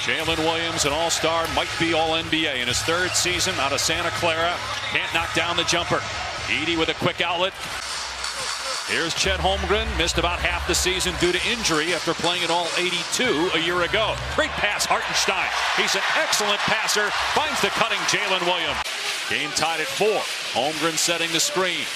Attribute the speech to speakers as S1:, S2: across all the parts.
S1: Jalen Williams, an all-star, might be all-NBA in his third season out of Santa Clara. Can't knock down the jumper. Edey with a quick outlet. Here's Chet Holmgren, missed about half the season due to injury after playing at all 82 a year ago. Great pass, Hartenstein. He's an excellent passer, finds the cutting Jalen Williams. Game tied at 4. Holmgren setting the screen.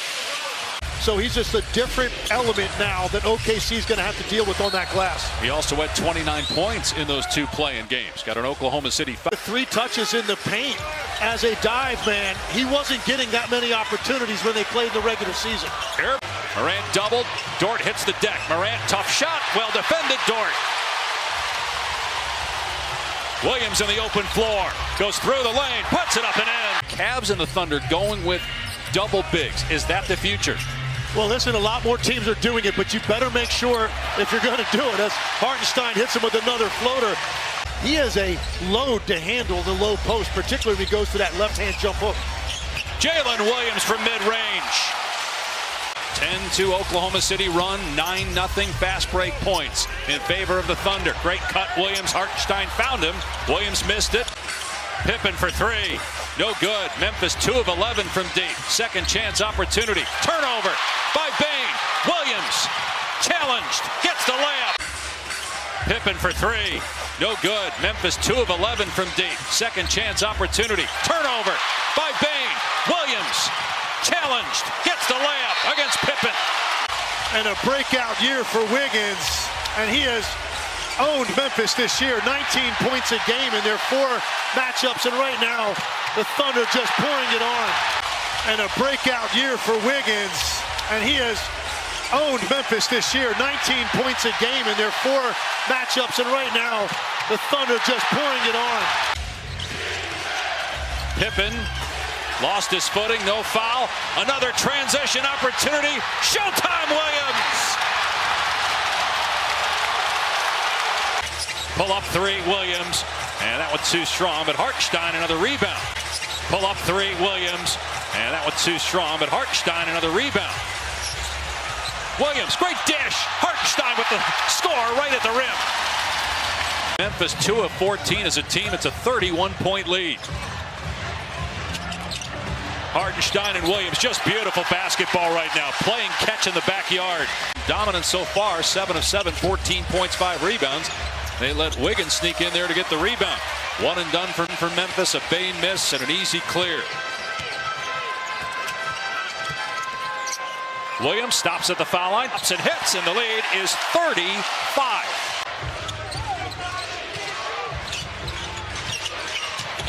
S2: So he's just a different element now that OKC is going to have to deal with on that glass.
S1: He also had 29 points in those 2 play-in games. Got an Oklahoma City foul.
S2: 3 touches in the paint as a dive man. He wasn't getting that many opportunities when they played the regular season.
S1: Morant doubled. Dort hits the deck. Morant, tough shot. Well defended, Dort. Williams in the open floor. Goes through the lane. Puts it up and in. Cavs and the Thunder going with double bigs. Is that the future?
S2: Well, listen, a lot more teams are doing it, but you better make sure if you're going to do it. As Hartenstein hits him with another floater. He has a load to handle the low post, particularly when he goes to that left-hand jump hook.
S1: Jalen Williams from mid-range. 10-2 Oklahoma City run, 9-0 fast break points in favor of the Thunder. Great cut, Williams. Hartenstein found him. Williams missed it. Pippen for 3. No good. Memphis 2 of 11 from deep. Second chance opportunity. Turnover by Bane. Williams challenged. Gets the layup. Pippen for 3. No good. Memphis 2 of 11 from deep. Second chance opportunity. Turnover by Bane. Williams challenged. Gets the layup against Pippen.
S2: And a breakout year for Wiggins. And he has owned Memphis this year. 19 points a game in their 4 matchups. And right now, the Thunder just pouring it on. And a breakout year for Wiggins. And he has owned Memphis this year. 19 points a game in their 4 matchups. And right now, the Thunder just pouring it on.
S1: Pippen lost his footing. No foul. Another transition opportunity. Showtime, Williams. Pull up 3, Williams. And that one's too strong, but Hartenstein another rebound. Pull up 3, Williams. And that one's too strong, but Hartenstein another rebound. Williams, great dish. Hartenstein with the score right at the rim. Memphis 2 of 14 as a team. It's a 31-point lead. Hartenstein and Williams, just beautiful basketball right now. Playing catch in the backyard. Dominant so far, 7 of 7, 14 points, 5 rebounds. They let Wiggins sneak in there to get the rebound. One and done for Memphis, a Bane miss and an easy clear. Williams stops at the foul line, ups and hits, and the lead is 35.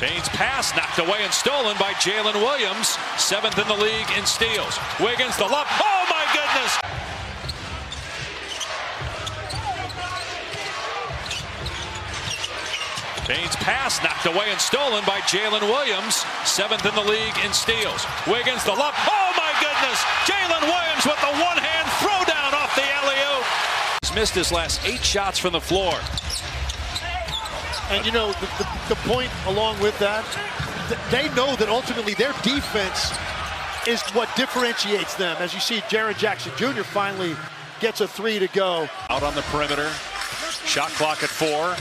S1: Bane's pass knocked away and stolen by Jalen Williams, 7th in the league in steals. Wiggins the lob. Oh my goodness! Bane's pass knocked away and stolen by Jalen Williams, 7th in the league in steals. Wiggins the lob. Oh my goodness! Jalen Williams with the one-hand throwdown off the alley-oop. He's missed his last 8 shots from the floor.
S2: And you know, the point along with that, they know that ultimately their defense is what differentiates them. As you see, Jaren Jackson Jr. finally gets a 3 to go.
S1: Out on the perimeter, shot clock at 4.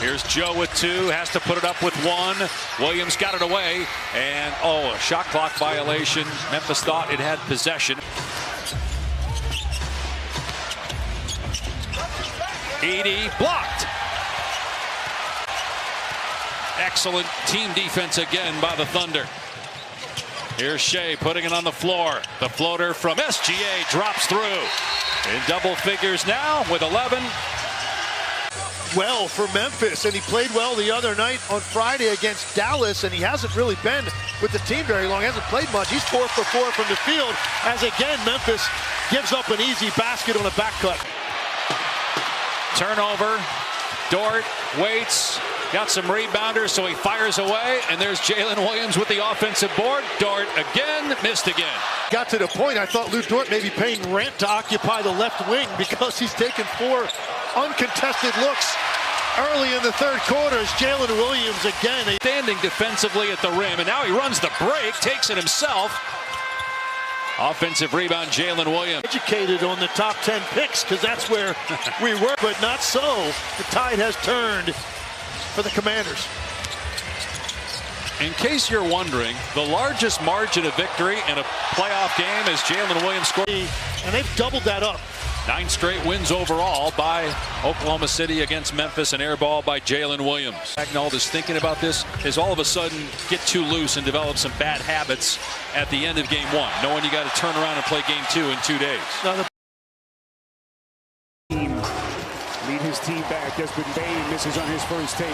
S1: Here's Joe with 2, has to put it up with 1. Williams got it away, and a shot clock violation. Memphis thought it had possession. Edey blocked. Excellent team defense again by the Thunder. Here's Shea putting it on the floor. The floater from SGA drops through. In double figures now with 11.
S2: Well for Memphis, and he played well the other night on Friday against Dallas, and he hasn't really been with the team very long. He hasn't played much. He's 4 for 4 from the field, as again Memphis gives up an easy basket on a back cut.
S1: Turnover. Dort waits. Got some rebounders, so he fires away, and there's Jalen Williams with the offensive board. Dort again, missed again.
S2: Got to the point I thought Lou Dort may be paying rent to occupy the left wing because he's taken 4 uncontested looks early in the third quarter as Jalen Williams again.
S1: Standing defensively at the rim, and now he runs the break, takes it himself. Offensive rebound, Jalen Williams.
S2: Educated on the top 10 picks because that's where we were, but not so. The tide has turned for the Commanders.
S1: In case you're wondering, the largest margin of victory in a playoff game is Jalen Williams scored.
S2: And they've doubled that up.
S1: 9 straight wins overall by Oklahoma City against Memphis, an air ball by Jalen Williams. Agnald is thinking about this, is all of a sudden get too loose and develop some bad habits at the end of game 1, knowing you got to turn around and play game 2 in 2 days.
S3: Now lead his team back. Desmond Bain misses on his first take.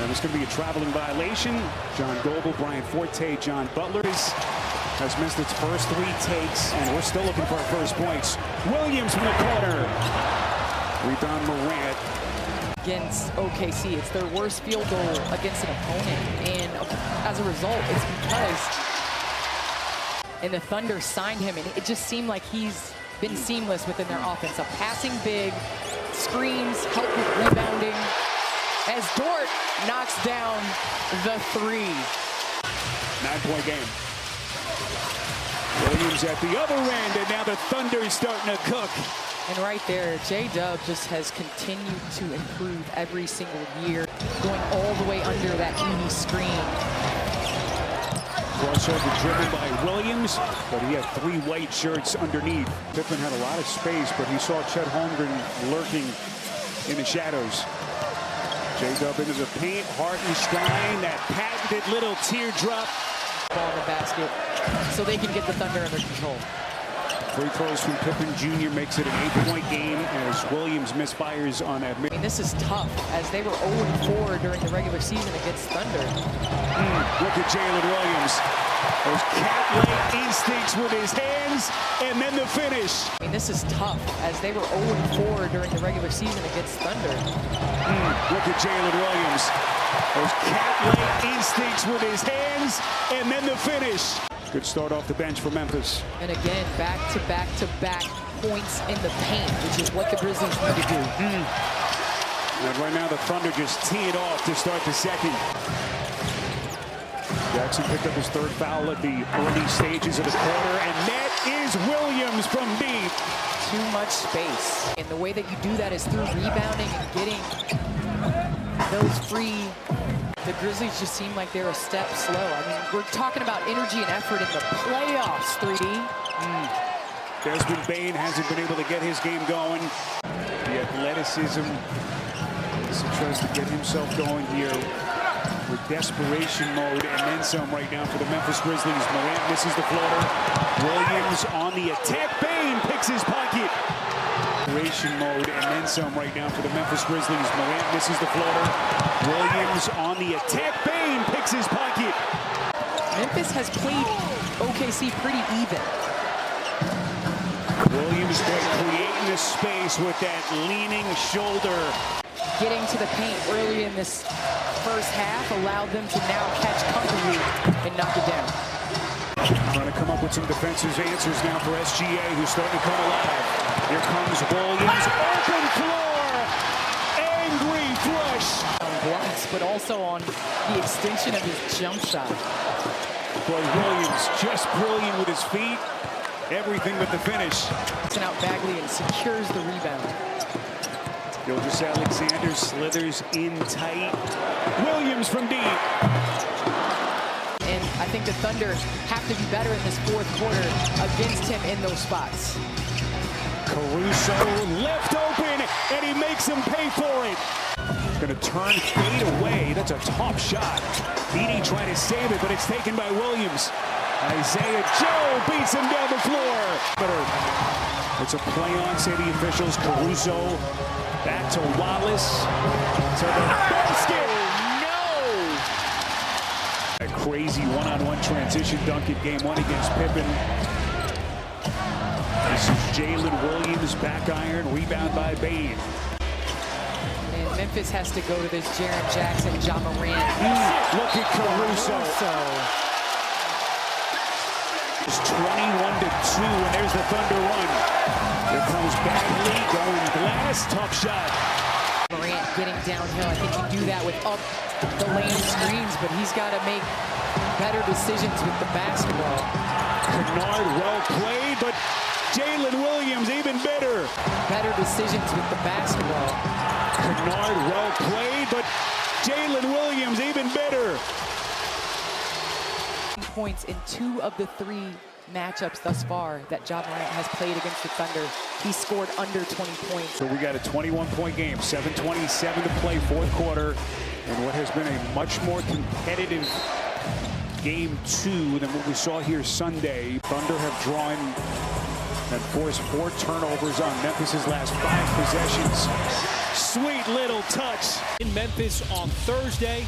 S3: And it's going to be a traveling violation. John Goble, Brian Forte, John Butler has missed its first 3 takes, and we're still looking for our first points. Williams from the corner. Rebound Morant.
S4: Against OKC, it's their worst field goal against an opponent, and as a result, it's because the Thunder signed him, and it just seemed like he's been seamless within their offense. A passing big, screens, help with rebounding, as Dort knocks down the 3.
S3: 9-point game. Williams at the other end, and now the Thunder is starting to cook.
S4: And right there, J-Dub just has continued to improve every single year, going all the way under that easy screen.
S3: Crossover driven by Williams, but he had 3 white shirts underneath. Pippen had a lot of space, but he saw Chet Holmgren lurking in the shadows. J-Dub into the paint, Hartenstein, that patented little teardrop.
S4: Ball in the basket, so they can get the Thunder under control.
S3: Free throws from Pippen Jr. makes it an 8-point game as Williams misfires on that.
S4: I mean, this is tough, as they were 0-4 during the regular season against Thunder.
S3: Look at Jalen Williams. Those cat-like instincts with his hands, and then the finish.
S4: I mean, this is tough, as they were 0-4 during the regular season against Thunder.
S3: Look at Jalen Williams. Those cat-like instincts with his hands, and then the finish. Good start off the bench for Memphis.
S4: And again, back-to-back-to-back points in the paint, which is what the Grizzlies need to do.
S3: And right now the Thunder just tee it off to start the second. Jackson picked up his 3rd foul at the early stages of the quarter, and that is Williams from deep.
S4: Too much space. And the way that you do that is through rebounding and getting those free. The Grizzlies just seem like they're a step slow. I mean, we're talking about energy and effort in the playoffs, 3D.
S3: Desmond Bain hasn't been able to get his game going. The athleticism. He tries to get himself going here with desperation mode and then some right now for the Memphis Grizzlies. Morant misses the floater. Williams on the attack. Bain picks his pocket. Desperation mode and then some right now for the Memphis Grizzlies. Morant misses the floater. Williams on the attack. Bain picks his pocket.
S4: Memphis has played OKC pretty even.
S3: Williams creating the space with that leaning shoulder.
S4: Getting to the paint early in this first half allowed them to now catch comfortably and knock it down.
S3: Trying to come up with some defensive answers now for SGA, who's starting to come alive. Here comes Williams, open floor, angry flush.
S4: On blocks, but also on the extension of his jump shot.
S3: Boy, Williams just brilliant with his feet. Everything but the finish.
S4: It's out Bagley and secures the rebound.
S3: Gilgeous-Alexander slithers in tight. Williams from deep.
S4: And I think the Thunder have to be better in this 4th quarter against him in those spots.
S3: Caruso left open, and he makes him pay for it. Going to turn, fade away. That's a top shot. Beatty trying to save it, but it's taken by Williams. Isaiah Joe beats him down the floor. It's a play on, say the officials. Caruso back to Wallace. To the basket. No! A crazy one-on-one transition dunk in game 1 against Pippen. This is Jalen Williams, back iron, rebound by Bain.
S4: And Memphis has to go to this Jaren Jackson, Ja Morant.
S3: Look at Caruso. It's 21-2, and there's the Thunder run. Here comes Bagley, going glass, top shot.
S4: Morant getting downhill. I think you do that with up the lane screens, but he's got to make better decisions with the basketball.
S3: Kennard well played, but Jalen Williams even better.
S4: Better decisions with the basketball.
S3: Kennard well played, but Jalen Williams even better.
S4: Points in 2 of the 3 matchups thus far that Ja Morant has played against the Thunder. He scored under 20 points.
S3: So we got a 21-point game, 7:27 to play, fourth quarter, and what has been a much more competitive game 2 than what we saw here Sunday. Thunder have drawn and forced 4 turnovers on Memphis' last 5 possessions. Sweet little touch.
S5: In Memphis on Thursday.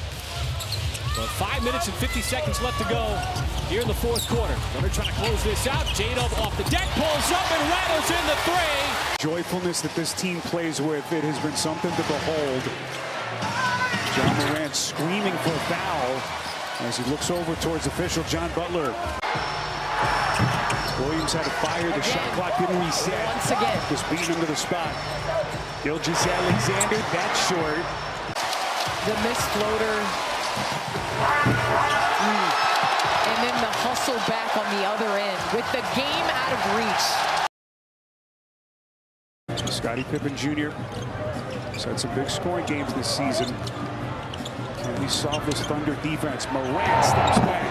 S5: But 5 minutes and 50 seconds left to go here in the fourth quarter. Thunder trying to close this out. J-Dub off the deck, pulls up and rattles in the 3.
S3: Joyfulness that this team plays with, it has been something to behold. Ja Morant screaming for a foul as he looks over towards official John Butler. Williams had to fire. The shot clock didn't reset.
S4: Once again.
S3: Just beating him to the spot. Gilgeous-Alexander, that's short.
S4: The missed floater. And then the hustle back on the other end with the game out of reach.
S3: Scottie Pippen Jr. has had some big scoring games this season. Can he solve this Thunder defense? Morant steps back.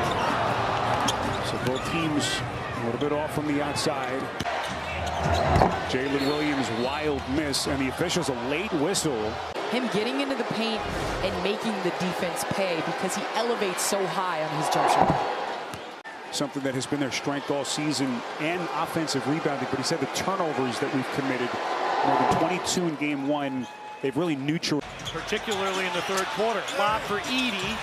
S3: So both teams a little bit off from the outside. Jalen Williams, wild miss, and the officials a late whistle.
S4: Him getting into the paint and making the defense pay because he elevates so high on his jump shot.
S3: Something that has been their strength all season, and offensive rebounding. But he said the turnovers that we've committed, more than 22 in game 1, they've really neutralized.
S6: Particularly in the third quarter. Lob for Edey.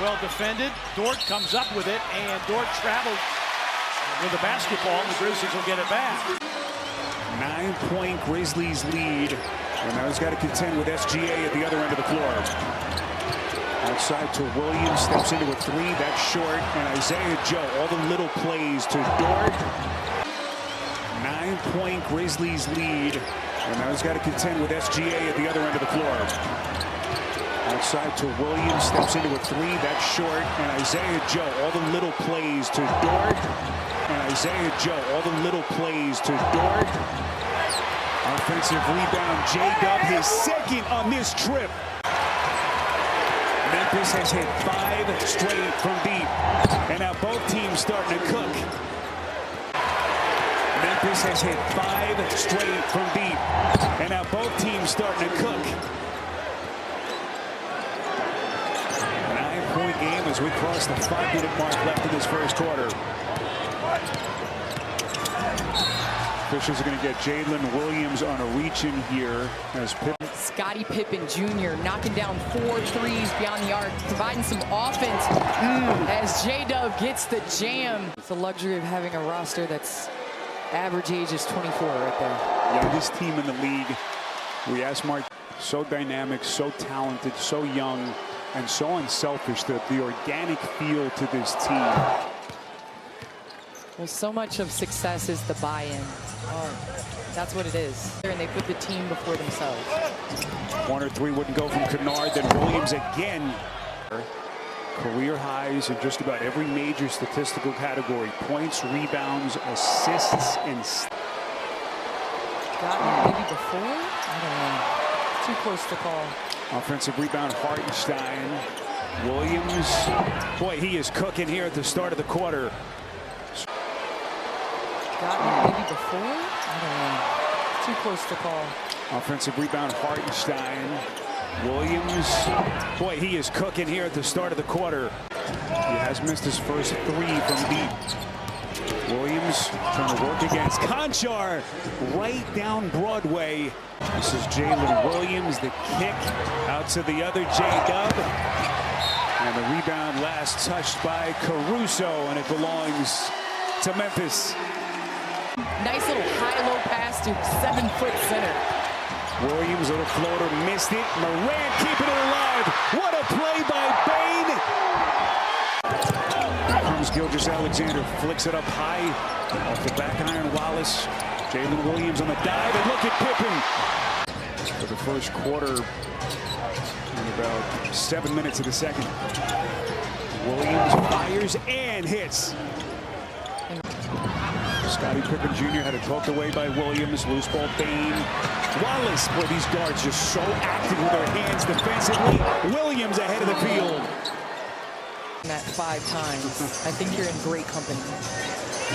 S6: Well defended. Dort comes up with it, and Dort traveled with the basketball, and the Grizzlies will get it back.
S3: 9-point Grizzlies lead. And now he's got to contend with SGA at the other end of the floor. Outside to Williams, steps into a 3, that's short. And Isaiah Joe, all the little plays to Dort. 9-point Grizzlies lead. And now he's got to contend with SGA at the other end of the floor. Outside to Williams, steps into a 3, that's short. And Isaiah Joe, all the little plays to Dort. And Isaiah Joe, all the little plays to Dort. Offensive rebound, J-Dub, his second on this trip. Memphis has hit 5 straight from deep. And now both teams starting to cook. Memphis has hit 5 straight from deep. And now both teams starting to cook. 9-point game as we cross the 5-minute mark left in this first quarter. Officials are going to get Jalen Williams on a reach in here as Pippen.
S4: Scottie Pippen Jr. knocking down 4 threes beyond the arc, providing some offense as J-Dub gets the jam. It's the luxury of having a roster that's average age is 24 right there.
S3: Youngest team in the league. We asked Mark, so dynamic, so talented, so young, and so unselfish. The organic feel to this team.
S4: Well, so much of success is the buy-in. That's what it is. And they put the team before themselves.
S3: Corner 3 wouldn't go from Kennard. Then Williams again. Career highs in just about every major statistical category. Points, rebounds, assists, and...
S4: Got him maybe before? I don't know. Too close to call.
S3: Offensive rebound, Hartenstein. Williams. Boy, he is cooking here at the start of the quarter.
S4: Got him maybe before? I don't know. Too close to call.
S3: Offensive rebound, Hartenstein. Williams. Boy, he is cooking here at the start of the quarter. He has missed his first 3 from deep. Williams trying to work against Conchar right down Broadway. This is Jalen Williams. The kick out to the other J-Dub. And the rebound last touched by Caruso, and it belongs to Memphis.
S4: Nice little high-low pass to 7-foot center.
S3: Williams, little floater, missed it. Morant keeping it alive. What a play by Bane. Here comes Gilgeous-Alexander, flicks it up high. Off the back iron, Wallace. Jalen Williams on the dive, and look at Pippen. For the first quarter, in about 7 minutes of the second. Williams fires and hits. Scottie Pippen Jr. had it poked away by Williams. Loose ball, Bane. Wallace, boy, these guards just so active with their hands defensively. Williams ahead of the field.
S4: That 5 times. I think you're in great company.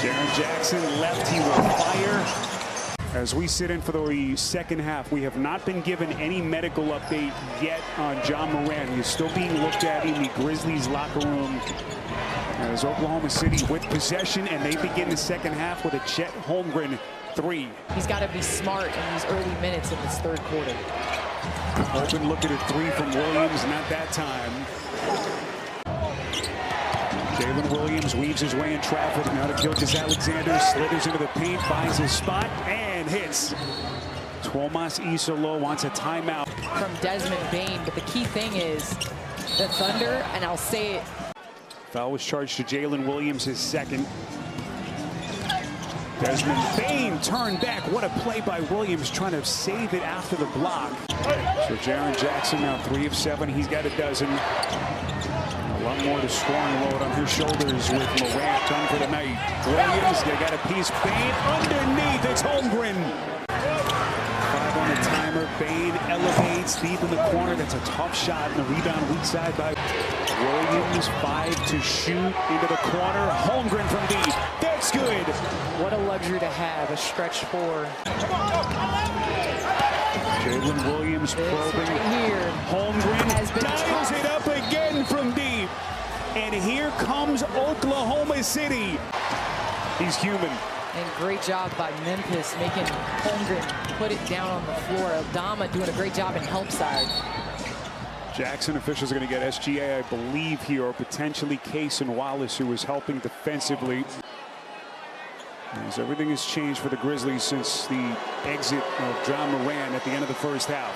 S3: Jaren Jackson left, he will fire. As we sit in for the second half, we have not been given any medical update yet on John Moran. He is still being looked at in the Grizzlies locker room. As Oklahoma City with possession, and they begin the second half with a Chet Holmgren 3.
S4: He's got to be smart in these early minutes in this third quarter.
S3: Open look at a 3 from Williams, not that time. Jalen Williams weaves his way in traffic. Now to Gilgeous-Alexander, slithers into the paint, finds his spot, and hits. Tuomas Isolo wants a timeout.
S4: From Desmond Bane, but the key thing is the Thunder, and I'll say it.
S3: Foul was charged to Jalen Williams, his second. Desmond Bane turned back. What a play by Williams, trying to save it after the block. So Jaren Jackson now 3 of 7. He's got a dozen. A lot more to scoring load on his shoulders with Morant done for the night. Williams, they got a piece. Bane underneath. It's Holmgren. 5 on the timer. Bane elevates deep in the corner. That's a tough shot. And the rebound weak side by Williams. 5 to shoot into the corner. Holmgren from deep. That's good.
S4: What a luxury to have a stretch 4.
S3: Jalen Williams probing.
S4: Right here.
S3: Holmgren dials it up again from deep. And here comes Oklahoma City. He's human.
S4: And great job by Memphis making Holmgren put it down on the floor. Aldama doing a great job in help side.
S3: Jackson officials are going to get SGA, I believe, here, or potentially Case and Wallace, who is helping defensively. As everything has changed for the Grizzlies since the exit of John Moran at the end of the first half.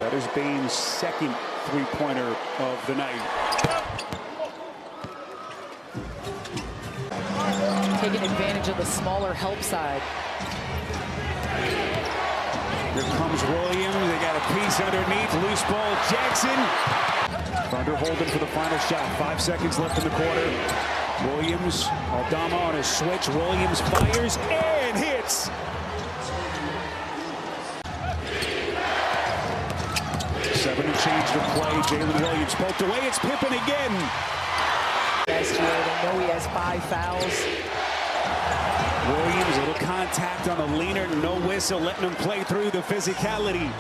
S3: That is Bane's second three-pointer of the night.
S4: Taking advantage of the smaller help side.
S3: Here comes Williams. They got a piece underneath. Loose ball. Jackson. Thunder holding for the final shot. 5 seconds left in the quarter. Williams. Aldama on a switch. Williams fires and hits. 7 and change to play. Jalen Williams poked away. It's Pippen again.
S4: SGA, they know he has 5 fouls.
S3: Williams, a little contact on the leaner, no whistle, letting him play through the physicality.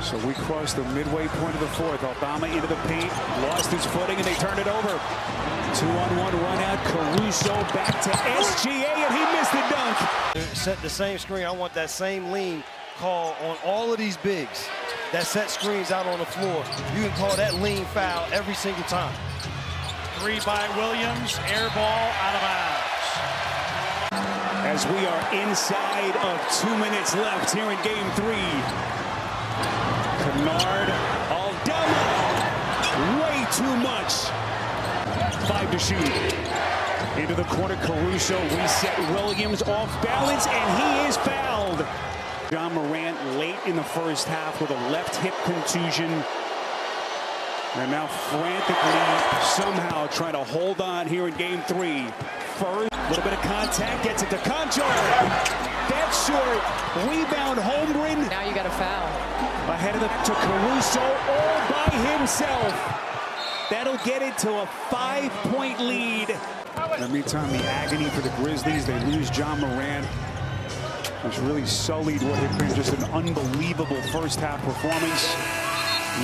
S3: So we crossed the midway point of the fourth. Aldama into the paint, lost his footing, and they turned it over. 2-on-1 run out. Caruso back to SGA, and he missed the dunk.
S7: Set the same screen. I want that same lean call on all of these bigs that set screens out on the floor. You can call that lean foul every single time.
S6: 3 by Williams, air ball, out of bounds.
S3: As we are inside of 2 minutes left here in game 3. Kennard, Aldama, way too much. 5 to shoot. Into the corner, Caruso, reset Williams off balance, and he is fouled. John Morant late in the first half with a left hip contusion. And now frantically somehow trying to hold on here in game 3. First, a little bit of contact, gets it to Concho. That's short. Rebound, Holmgren.
S4: Now you got a foul.
S3: Ahead of to Caruso, all by himself. That'll get it to a 5-point lead. In the meantime, the agony for the Grizzlies. They lose John Moran. It's really sullied what had been just an unbelievable first half performance.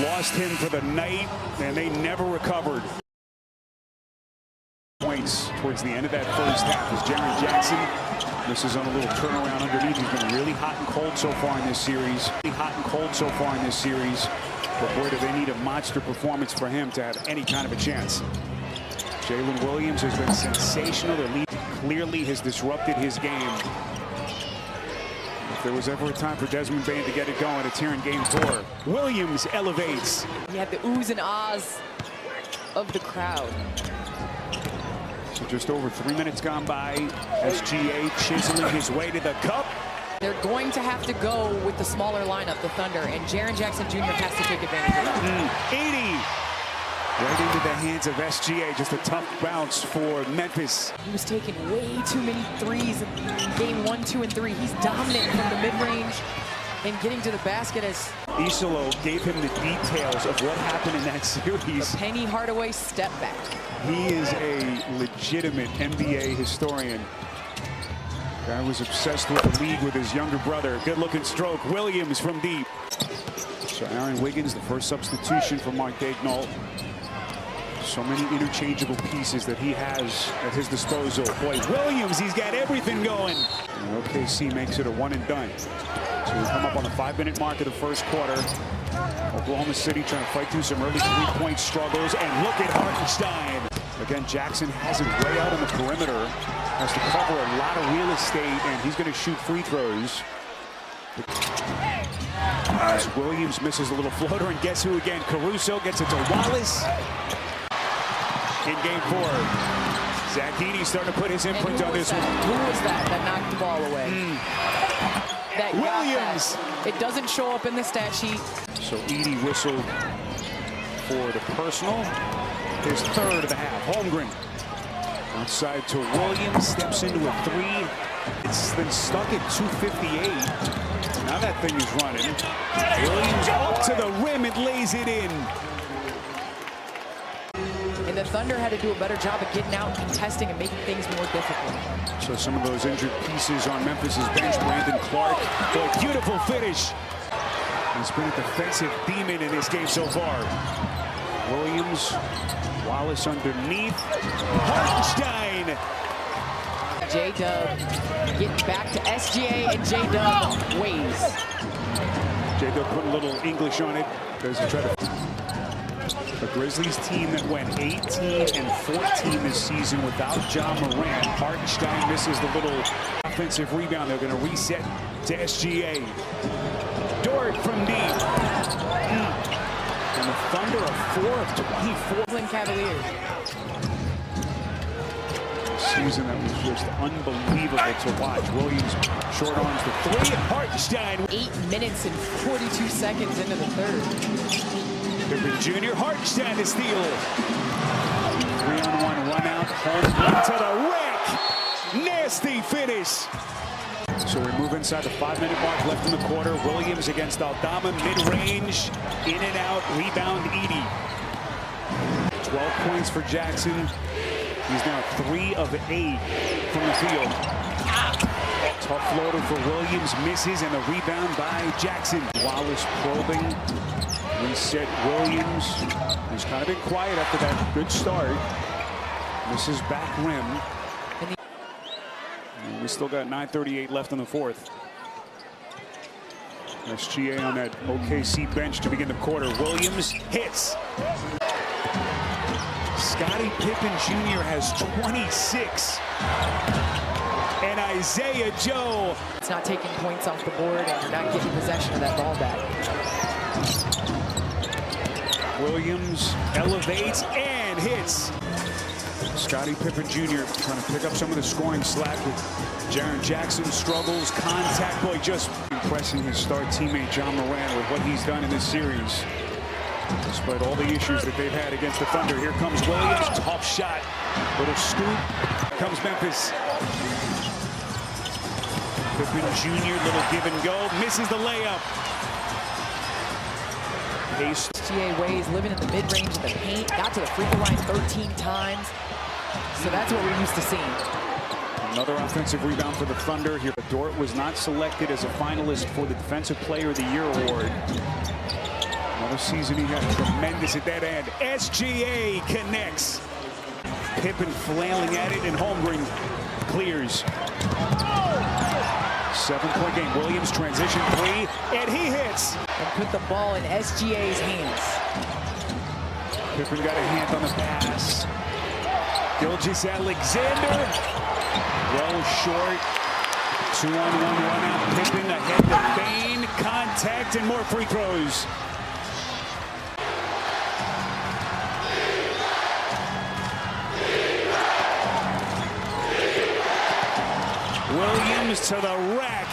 S3: Lost him for the night, and they never recovered. Points towards the end of that first half as Jaren Jackson misses on a little turnaround underneath. He's been really hot and cold so far in this series. But boy, do they need a monster performance for him to have any kind of a chance. Jalen Williams has been sensational. The lead clearly has disrupted his game. If there was ever a time for Desmond Bane to get it going, it's here in game 4. Williams elevates.
S4: He had the oohs and ahs of the crowd.
S3: So just over 3 minutes gone by. SGA chiseling his way to the cup.
S4: They're going to have to go with the smaller lineup, the Thunder, and Jaren Jackson Jr. has to take advantage of that.
S3: Right into the hands of SGA. Just a tough bounce for Memphis.
S4: He was taking way too many threes in game 1, 2, and 3. He's dominant from the mid-range and getting to the basket as
S3: Isolo gave him the details of what happened in that series.
S4: Penny Hardaway step back.
S3: He is a legitimate NBA historian. Guy was obsessed with the league with his younger brother. Good-looking stroke. Williams from deep. So Aaron Wiggins, the first substitution for Mark Daigneault. So many interchangeable pieces that he has at his disposal. Boy, Williams, he's got everything going. And OKC makes it a one and done. So we come up on the 5-minute mark of the first quarter. Oklahoma City trying to fight through some early three-point struggles. And look at Hartenstein. Again, Jackson has it way out on the perimeter. Has to cover a lot of real estate, and he's going to shoot free throws. As Williams misses a little floater, and guess who again? Caruso gets it to Wallace. In game 4, Zach Edey starting to put his imprint on this one.
S4: Who was that knocked the ball away? That
S3: Williams.
S4: It doesn't show up in the stat sheet.
S3: So Edey whistled for the personal. His third of the half. Holmgren outside to Williams, steps into a 3. It's been stuck at 2:58. Now that thing is running. Williams up to the rim and lays it in.
S4: And the Thunder had to do a better job of getting out, contesting, and making things more difficult.
S3: So some of those injured pieces on Memphis's bench. Brandon Clark, boy, beautiful finish. He's been a defensive demon in this game so far. Williams, Wallace underneath. Hartenstein.
S4: J-Dub getting back to SGA, and J-Dub weighs.
S3: J-Dub put a little English on it as he tried to... A Grizzlies team that went 18 and 14 this season without Ja Morant. Hartenstein misses the little offensive rebound. They're going to reset to SGA. Dort from deep. And the Thunder are 4 of 24.
S4: Cleveland Cavaliers.
S3: Season that was just unbelievable to watch. Williams short arms the 3. Hartenstein.
S4: 8 minutes and 42 seconds into the third.
S3: Pippen Jr. Hartenstein to steal. 3-on-1 run out. Holmgren to the rack. Nasty finish. So we move inside the 5-minute mark left in the quarter. Williams against Aldama, mid-range, in and out, rebound Edey. 12 points for Jackson. He's now 3 of 8 from the field. Tough floater for Williams, misses, and the rebound by Jackson. Wallace probing. Reset Williams, who's kind of been quiet after that good start. Misses back rim. And we still got 9:38 left in the fourth. SGA on that OKC bench to begin the quarter. Williams hits. Scottie Pippen Jr. has 26. And Isaiah Joe.
S4: It's not taking points off the board, and you're not getting possession of that ball back.
S3: Williams elevates and hits. Scottie Pippen Jr. trying to pick up some of the scoring slack with Jaren Jackson struggles. Contact, boy, just impressing his star teammate Ja Morant with what he's done in this series. Despite all the issues that they've had against the Thunder. Here comes Williams, tough shot. Little scoop. Here comes Memphis. Pippen Jr., little give and go. Misses the layup. Pace.
S4: SGA Ways living in the mid-range of the paint. Got to the free throw line 13 times. So that's what we're used to seeing.
S3: Another offensive rebound for the Thunder here. Dort was not selected as a finalist for the Defensive Player of the Year award. Another season he had tremendous at that end. SGA connects. Pippen flailing at it, and Holmgren clears. 7-point game. Williams transition 3, and he hits.
S4: And put the ball in SGA's hands.
S3: Pippen got a hand on the pass. Gilgeous-Alexander, well short. 2-on-1 run out. Pippen ahead to Bane. Contact and more free throws. Williams to the rack.